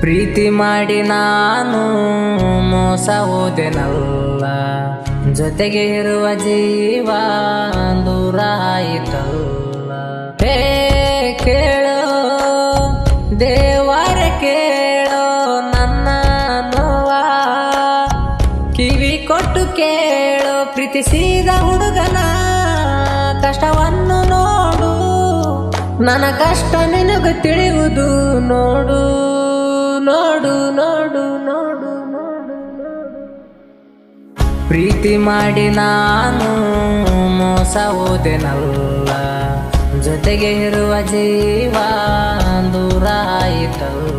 ಪ್ರೀತಿ ಮಾಡಿ ನಾನು ಮೋಸ ಹೋದೆನಲ್ಲ, ಜೊತೆಗೆ ಇರುವ ಜೀವ ದೂರ ಆಯಿತಲ್ಲ. ಹೇ ಕೇಳೋ ದೇವರ ಕೇಳೋ ನನ್ನ ನೋವ, ಕಿವಿ ಕೊಟ್ಟು ಕೇಳೋ ಪ್ರೀತಿಸಿದ ಹುಡುಗನ ಕಷ್ಟವನ್ನು ನೋಡು, ನನ್ನ ಕಷ್ಟ ನಿನಗೆ ತಿಳಿಯುವುದು ನೋಡು ನೋಡು ನೋಡು ನೋಡು ನೋಡು ನೋಡು. ಪ್ರೀತಿ ಮಾಡಿ ನಾನು ಮೋಸ ಹೋದೆನಲ್ಲ, ಜೊತೆಗೆ ಇರುವ ಜೀವ ದೂರ ಆಯಿತಲ್ಲ.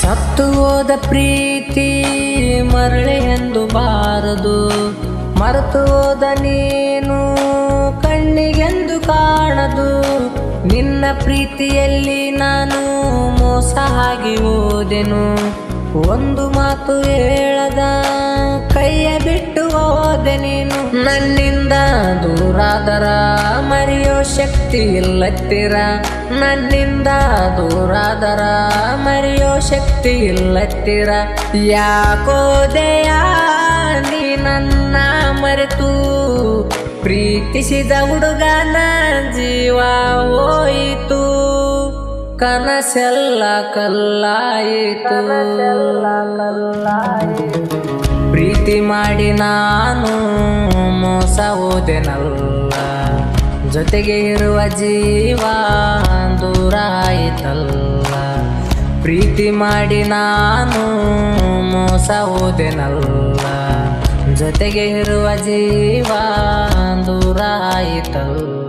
ಸತ್ತು ಹೋದ ಪ್ರೀತಿ ಮರಳಿ ಎಂದು ಬಾರದು, ಮರೆತು ಹೋದ ನೀನು ಕಣ್ಣಿಗೆಂದು ಕಾಣದು. ನಿನ್ನ ಪ್ರೀತಿಯಲ್ಲಿ ನಾನು ಮೋಸ ಆಗಿ ಹೋದೆನು, ಒಂದು ಮಾತು ಹೇಳದ ಕೈಯ ಬಿಟ್ಟು ಹೋದೆ ನೀನು. ನನ್ನಿಂದ ದೂರಾದರ ಮರೆಯೋ ಶಕ್ತಿ ಇಲ್ಲತ್ತಿರ, ನನ್ನಿಂದ ದೂರಾದರ ಮರೆಯೋ ಶಕ್ತಿ ಇಲ್ಲತ್ತಿರ. ಯಾಕೋ ದಯಾ ನೀ ನನ್ನ ಮರೆತು, ಪ್ರೀತಿಸಿದ ಹುಡುಗನ ಜೀವ ಹೋಯಿತು, ಕನಸೆಲ್ಲ ಕಲ್ಲಾಯಿತು. ಪ್ರೀತಿ ಮಾಡಿ ನಾನು ಮೋಸ ಹೋದೆನಲ್ಲ, ಜೊತೆಗೆ ಇರುವ ಜೀವ ದೂರ ಆಯಿತಲ್ಲ. ಪ್ರೀತಿ ಮಾಡಿ ನಾನು ಮೋಸ ಹೋದೆನಲ್ಲ, ಜೊತೆಗೆ ಇರುವ ಜೀವ ದೂರ ಆಯಿತಲ್ಲ.